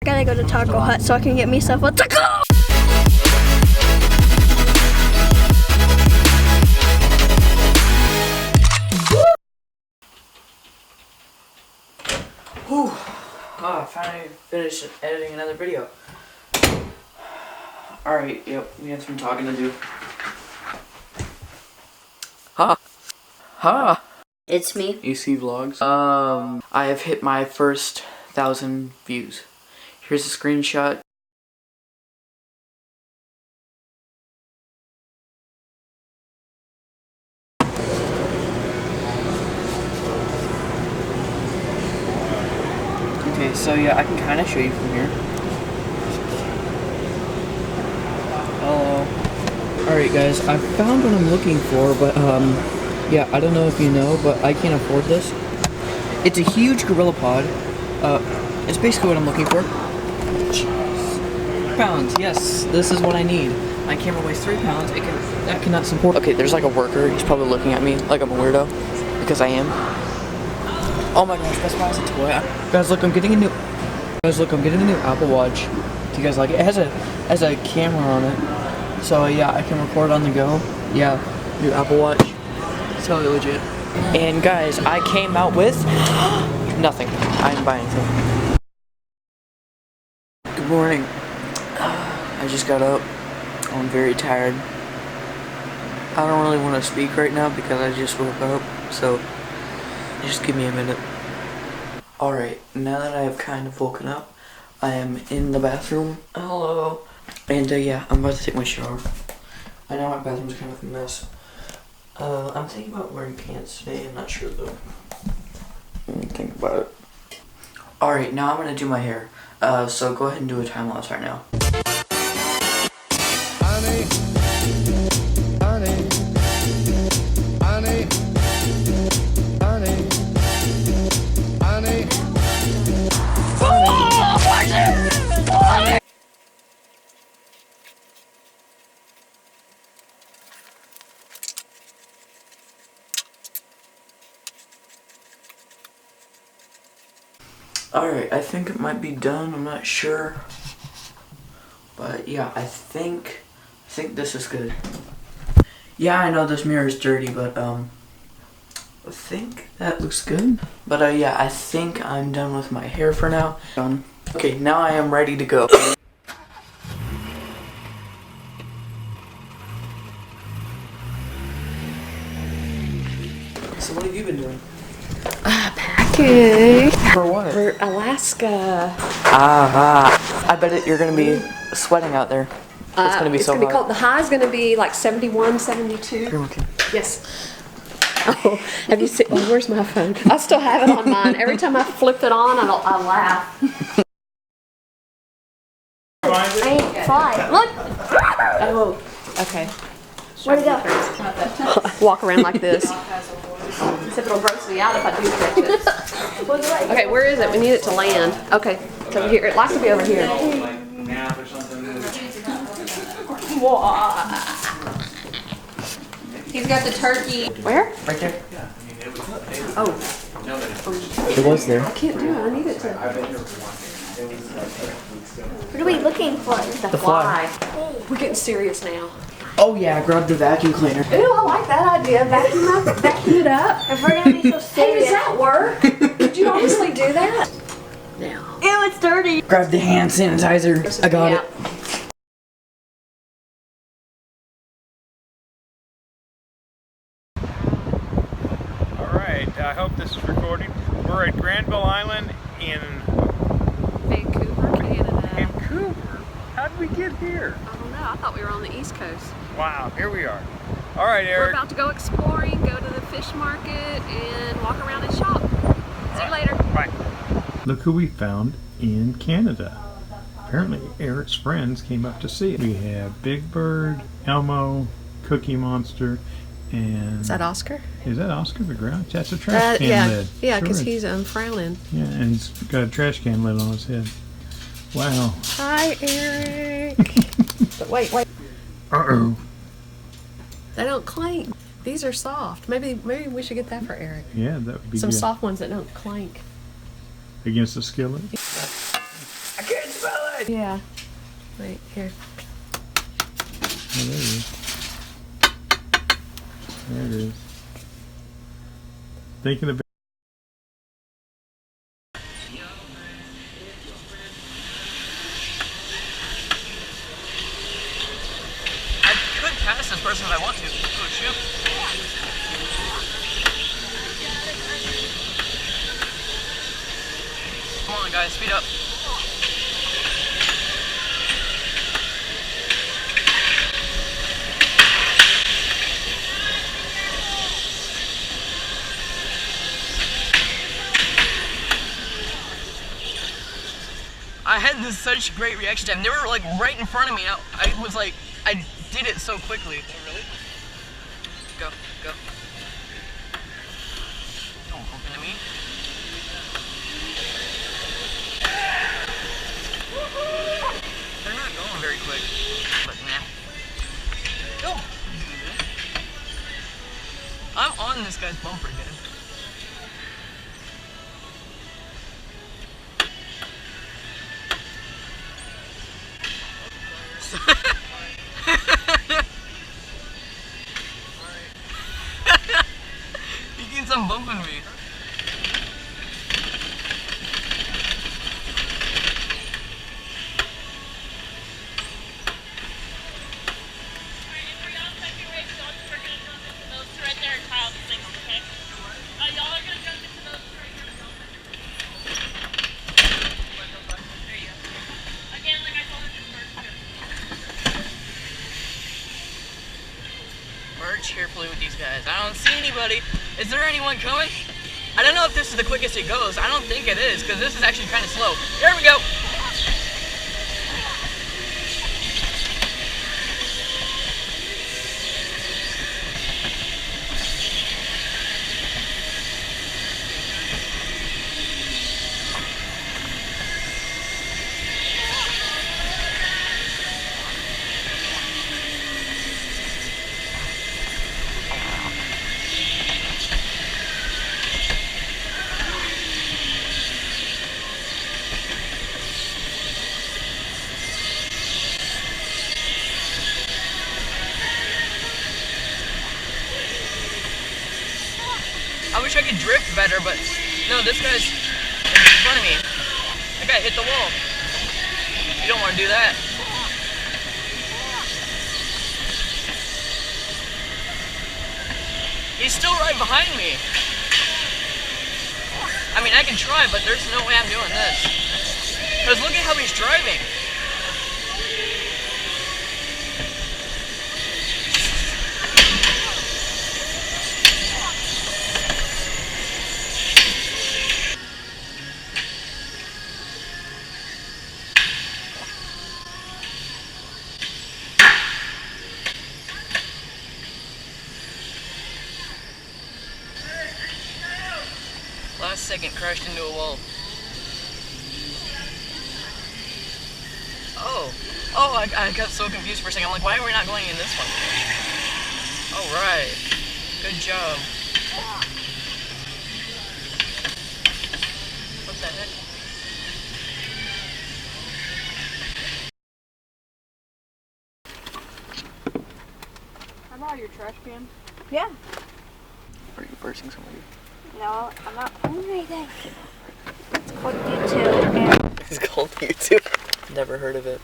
I gotta go to Taco Hut so I can get myself a taco! Whew. Oh, I finally finished editing another video. Alright, yep, we have some talking to do. Ha! It's me. AC Vlogs. I have hit my first 1,000 views. Here's a screenshot. Okay, so yeah, I can kind of show you from here. Hello. Alright guys, I found what I'm looking for, but yeah, I don't know if you know, but I can't afford this. It's a huge gorilla pod. It's basically what I'm looking for. Pounds, yes, this is what I need. My camera weighs 3 pounds. That cannot support. Okay, there's like a worker. He's probably looking at me like I'm a weirdo, because I am. Oh my gosh, Best Buy has a toy. Guys, look, I'm getting a new Apple Watch. Do you guys like it? It has a camera on it, so yeah, I can record on the go. Yeah, new Apple Watch. It's totally legit. And guys, I came out with nothing. I didn't buy anything. Good morning. I just got up. I'm very tired. I don't really want to speak right now because I just woke up, so just give me a minute. Alright, now that I have kind of woken up, I am in the bathroom. Hello. And yeah, I'm about to take my shower. I know my bathroom's kind of a mess. I'm thinking about wearing pants today. I'm not sure though. Let me think about it. Alright, now I'm gonna do my hair. So go ahead and do a time lapse right now. Honey, honey, honey, honey, honey, honey. Alright, I think it might be done, I'm not sure. But yeah, I think this is good. Yeah, I know this mirror is dirty, but I think that looks good. But yeah, I think I'm done with my hair for now. Done. Okay, now I am ready to go. So what have you been doing? Packing. For what? For Alaska. I bet you're gonna be sweating out there. It's gonna be so hot. Cold. The high's gonna be like 71, 72. You're okay. Yes. Oh, have you seen? Oh, where's my phone? I still have it on mine. Every time I flip it on, I laugh. Ain't fly. Look. Oh, okay. Where'd it go? Walk around like this. Except it'll gross me out if I do catch it. Okay, where is it? We need it to land. Okay, it's over here. It likes to be over here. He's got the turkey. Where? Right there. Oh. It was there. I can't do it. I need it to. What are we looking for? The fly. We're getting serious now. Oh yeah, grab the vacuum cleaner. Ooh, I like that idea. Vacuum it up. If we're gonna be so Hey, serious. does that work? Could you honestly do that? Now. Ew, it's dirty. Grab the hand sanitizer. I got it. Alright, I hope this is recording. We're at Granville Island in Vancouver, Canada. Vancouver. How did we get here? I don't know. I thought we were on the East Coast. Wow, here we are. Alright, We're Eric. about to go exploring, go to the fish market, and walk around and shop. See you later. Bye. Look who we found in Canada. Apparently, Eric's friends came up to see it. We have Big Bird, Elmo, Cookie Monster, and... Is that Oscar? Is that Oscar the Grouch? That's a trash can lid. Yeah, because Sure he's frowning. Yeah, and he's got a trash can lid on his head. Wow. Hi, Eric. But wait. Uh-oh. They don't clank. These are soft. Maybe we should get that for Eric. Yeah, that would be Some good. soft ones that don't clank. Against the skillet. I can't smell it! Yeah. Wait, here. Oh, there it is. There it is. Thinking of I could pass this person if I want to. Oh, shoot. Come on, guys, speed up. I had this such great reaction time. They were like right in front of me. I was like, I did it so quickly. Oh, really? Go, go. Don't bump into me. They're not going very quick, but nah. Go. I'm on this guy's bumper again. He keeps on bumping me. Merge carefully with these guys. I don't see anybody. Is there anyone coming? I don't know if this is the quickest it goes. I don't think it is, because this is actually kind of slow. There we go. I wish I could drift better, but no, this guy's in front of me. That guy hit the wall. You don't want to do that. He's still right behind me. I mean, I can try, but there's no way I'm doing this. Because look at how he's driving. Last second, crashed into a wall. Oh, I got so confused for a second. I'm like, why are we not going in this one? Alright. Good job. What the heck? I borrow your trash can. Yeah. Are you bursting somebody? No, I'm not playing anything. It's called YouTube and It's called YouTube. Never heard of it.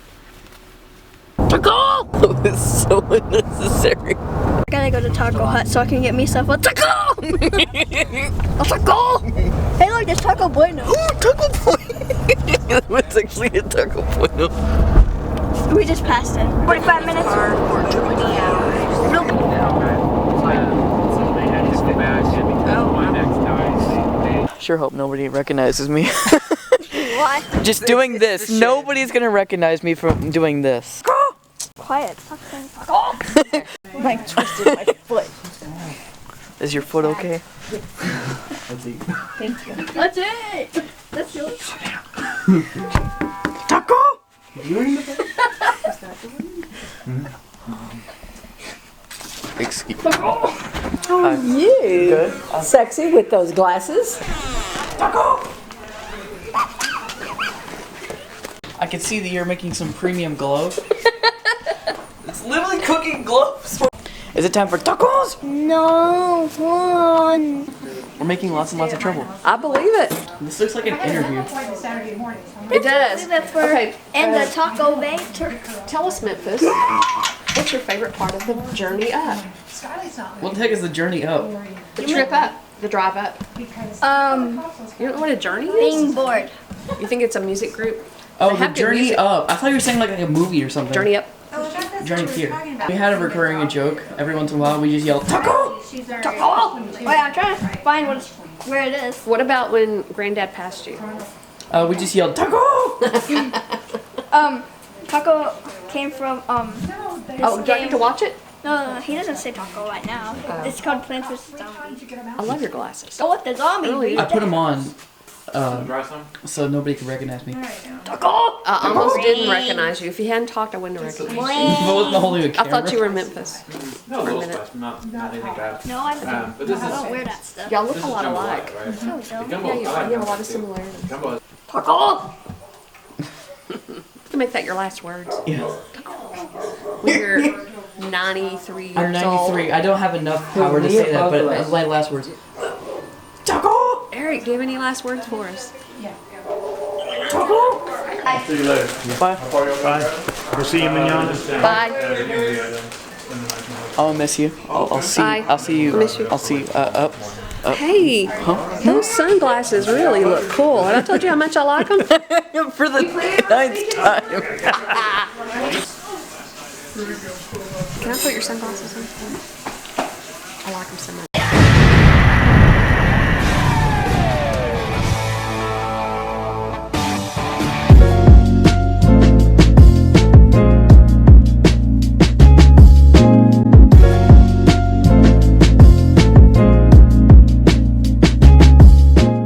TACCOO! That was so unnecessary. I gotta go to Taco Hut so I can get myself a TACCOO! A TACCOO! Hey look, there's Taco Bueno. Taco Bueno! That's actually a Taco Bueno. We just passed it. 45 minutes. For 20 hours. Nope. So they had to go back and next time. Sure hope nobody recognizes me. Why? Just doing this. Nobody's gonna recognize me from doing this. Quiet. Stop saying TACCOO. Like twisted my foot. Is your foot okay? Thank you. That's it. That's yours. Taco! Excuse me. You, Good. sexy with those glasses. can see that you're making some premium glow. It's literally cooking gloves. Is it time for tacos? No, hold on. We're making lots and lots of trouble. I believe it. This looks like an interview. It does. Okay. And the taco baker. Tell us, Memphis, what's your favorite part of the journey up? What the heck is the journey up? The trip up. The drive up. You don't know what a journey is? Being bored. You think it's a music group? Oh, They the have good journey music. up. I thought you were saying like a movie or something. Journey up. Journey here. We had a recurring joke. Every once in a while, we just yell taco. Taco. Wait, I'm trying to find where it is. What about when Granddad passed you? We just yelled taco. Taco came from Oh, do I get to watch it? No, he doesn't say taco right now. It's called Plants vs. Zombies. I love your glasses. Go with the zombie. Really? I put them on Dry some? so nobody could recognize me. Taco. I almost didn't recognize you. If you hadn't talked, I wouldn't have recognized you. But wasn't holding a I camera. thought you were in Memphis. No, a little spice, not anything bad. No, I don't. But this I is don't wear that stuff. Y'all look this a is lot jumbo alike. light, right? No, The don't. gumbo, Yeah, I you like have a gumbo lot of too. similarities. Gumbo is Taco. To make that your last words. Yeah. When you're 93 years I'm old. 93. I don't have enough power to say that, but my last words. Taco. Eric, do you have any last words for us? I'll see you later. Bye. Bye. We'll see you manana. Bye. I'll miss you. I'll see. Bye. I'll see you. Miss you. I'll see you. Up. Hey, those sunglasses really look cool. Have I told you how much I like them? For the 9th time. Can I put your sunglasses on? I like them so much.